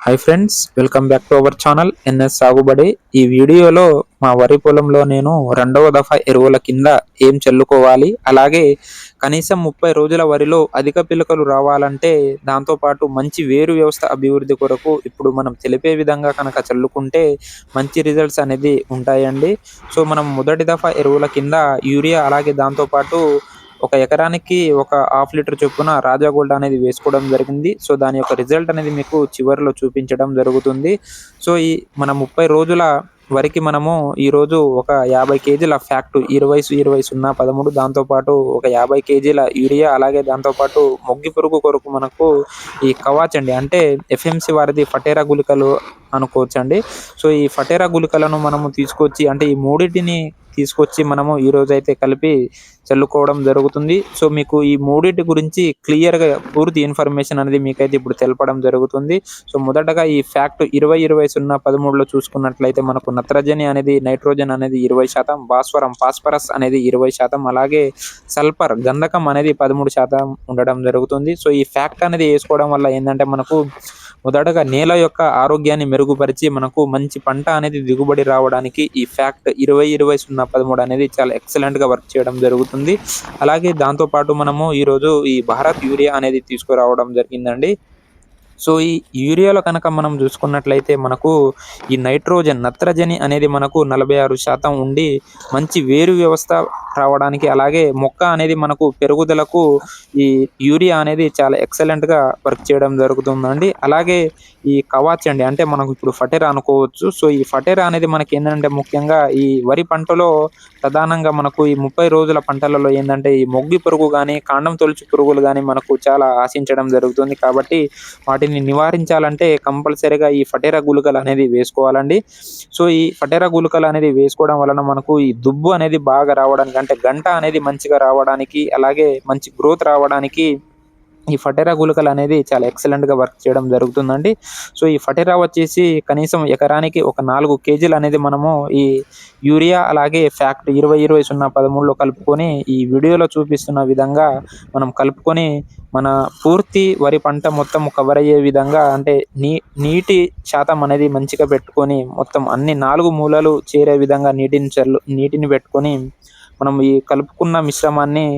Hi friends, welcome back to our channel NS Sagubadi. ఈ వీడియోలో మా వరి పొలంలో నేను రెండవ దఫా ఎరువుల కింద ఏం చల్లుకోవాలి, అలాగే కనీసం 30 రోజుల వరిలో అధిక పిలకలు రావాలంటే దాంతోపాటు మంచి వేరు వ్యవస్థ అభివృద్ధి కొరకు ఇప్పుడు మనం తెలిపే విధంగా కనుక చల్లుకుంటే మంచి రిజల్ట్స్ అనేది ఉంటాయండి. సో మనం మొదటి దఫా ఎరువుల కింద యూరియా, అలాగే దాంతోపాటు ఒక ఎకరానికి ఒక హాఫ్ లీటర్ చొప్పున రాజా గోల్డ్ అనేది వేసుకోవడం జరిగింది. సో దాని యొక్క రిజల్ట్ అనేది మీకు చివరిలో చూపించడం జరుగుతుంది. సో ఈ మన 30 రోజుల వరికి మనము ఈరోజు ఒక 50 కేజీల ఫ్యాక్ట్ 20-20-0-13, దాంతోపాటు ఒక 50 కేజీల యూరియా, అలాగే దాంతోపాటు మొగ్గి పురుగు కొరకు మనకు ఈ కవాచ్ అండి, అంటే ఎఫ్ఎంసి వారిది ఫటేరా గుళికలు అనుకోవచ్చండి. సో ఈ ఫటేరా గుళికలను మనము తీసుకొచ్చి, అంటే ఈ మూడింటిని తీసుకొచ్చి మనము ఈరోజైతే కలిపి చల్లుకోవడం జరుగుతుంది. సో మీకు ఈ మూడిటి గురించి క్లియర్‌గా పూర్తి ఇన్ఫర్మేషన్ అనేది మీకైతే ఇప్పుడు తెలపడం జరుగుతుంది. సో మొదటగా ఈ ఫ్యాక్ట్ 20-20-0-13లో చూసుకున్నట్లయితే మనకు నత్రజని అనేది, నైట్రోజన్ అనేది 20%, ఫాస్ఫరస్ అనేది 20%, అలాగే సల్ఫర్ గంధకం అనేది 13% ఉండడం జరుగుతుంది. సో ఈ ఫ్యాక్ట్ అనేది వేసుకోవడం వల్ల ఏందంటే మనకు మొదటగా నేల యొక్క ఆరోగ్యాన్ని మెరుగుపరిచి మనకు మంచి పంట అనేది దిగుబడి రావడానికి ఈ ఫ్యాక్ట్ 20-20-0-13 అనేది చాలా ఎక్సలెంట్‌గా వర్క్ చేయడం జరుగుతుంది. అలాగే దాంతోపాటు మనము ఈరోజు ఈ భారత్ యూరియా అనేది తీసుకురావడం జరిగిందండి. సో ఈ యూరియాలో కనుక మనం చూసుకున్నట్లయితే మనకు ఈ నత్రజని అనేది మనకు 46% ఉండి మంచి వేరు వ్యవస్థ రావడానికి, అలాగే మొక్క అనేది మనకు పెరుగుదలకు ఈ యూరియా అనేది చాలా ఎక్సలెంట్‌గా వర్క్ చేయడం జరుగుతుందండి. అలాగే ఈ కవాచ్ అండి, అంటే మనకు ఇప్పుడు ఫటేరా అనుకోవచ్చు. సో ఈ ఫటేరా అనేది మనకి ఏందంటే ముఖ్యంగా ఈ వరి పంటలో ప్రధానంగా మనకు ఈ 30 రోజుల పంటలలో ఏందంటే ఈ మొగ్గి పురుగు గానీ, కాండం తొలుచు పురుగులు గానీ మనకు చాలా ఆశించడం జరుగుతుంది. కాబట్టి వాటిని నివారించాలంటే కంపల్సరీగా ఈ ఫటేరా గుళికలు అనేది వేసుకోవాలండి. సో ఈ ఫటేరా గుళికలు అనేది వేసుకోవడం వలన మనకు ఈ దుబ్బు అనేది బాగా రావడానికి, అంటే గంట అనేది మంచిగా రావడానికి, అలాగే మంచి గ్రోత్ రావడానికి ఈ ఫటేరా గుళికలు అనేది చాలా ఎక్సలెంట్‌గా వర్క్ చేయడం జరుగుతుందండి. సో ఈ ఫటేరా వచ్చేసి కనీసం ఎకరానికి ఒక 4 కేజీలు అనేది మనము ఈ యూరియా, అలాగే ఫ్యాక్ట్ 20-20-0-13లో కలుపుకొని ఈ వీడియోలో చూపిస్తున్న విధంగా మనం కలుపుకొని మన పూర్తి వరి పంట మొత్తం కవర్ అయ్యే విధంగా, అంటే నీటి శాతం అనేది మంచిగా పెట్టుకొని మొత్తం అన్ని 4 మూలలు చేరే విధంగా నీటిని పెట్టుకొని మనం ఈ కలుపుకున్న మిశ్రమాన్ని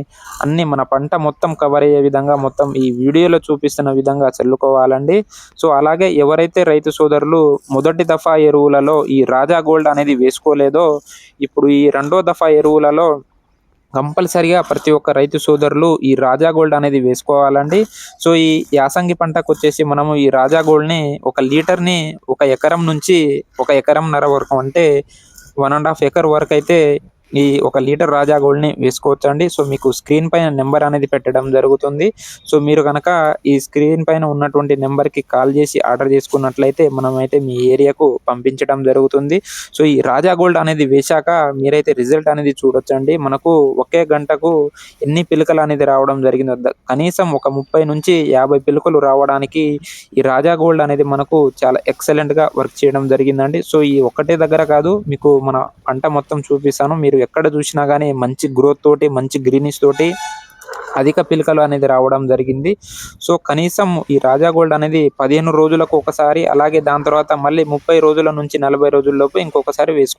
అన్ని మన పంట మొత్తం కవర్ అయ్యే విధంగా మొత్తం ఈ వీడియోలో చూపిస్తున్న విధంగా చల్లుకోవాలండి. సో అలాగే ఎవరైతే రైతు సోదరులు మొదటి దఫా ఎరువులలో ఈ రాజా గోల్డ్ అనేది వేసుకోలేదో, ఇప్పుడు ఈ రెండో దఫా ఎరువులలో కంపల్సరిగా ప్రతి ఒక్క రైతు సోదరులు ఈ రాజా గోల్డ్ అనేది వేసుకోవాలండి. సో ఈ యాసంగి పంటకొచ్చేసి మనము ఈ రాజా గోల్డ్‌ని ఒక లీటర్‌ని ఒక ఎకరం నుంచి ఒక ఎకరంన్నర వరకు, అంటే 1½ ఎకర్ వరకైతే ఈ ఒక లీటర్ రాజా గోల్డ్‌ని వేసుకోవచ్చండి. సో మీకు స్క్రీన్ పైన నెంబర్ అనేది పెట్టడం జరుగుతుంది. సో మీరు గనక ఈ స్క్రీన్ పైన ఉన్నటువంటి నెంబర్‌కి కాల్ చేసి ఆర్డర్ చేసుకున్నట్లయితే మనమైతే మీ ఏరియాకు పంపించడం జరుగుతుంది. సో ఈ రాజా గోల్డ్ అనేది వేశాక మీరైతే రిజల్ట్ అనేది చూడొచ్చండి. మనకు ఒకే గంటకు ఎన్ని పిలకలు అనేది రావడం జరిగిందో కనీసం ఒక 30-50 పిలకలు రావడానికి ఈ రాజా గోల్డ్ అనేది మనకు చాలా ఎక్సలెంట్‌గా వర్క్ చేయడం జరిగిందండి. సో ఈ ఒక్కటే దగ్గర కాదు, మీకు మన పంట మొత్తం చూపిస్తాను. మీరు ఎక్కడ చూసినా గానీ మంచి గ్రోత్ తోటి, మంచి గ్రీనిష్ తోటి అధిక పిలకలు అనేది రావడం జరిగింది. సో కనీసం ఈ రాజా గోల్డ్ అనేది 15 రోజులకు ఒకసారి, అలాగే దాని తర్వాత మళ్ళీ 30 రోజుల నుంచి 40 రోజుల్లోపు ఇంకొకసారి వేసుకోవాలి.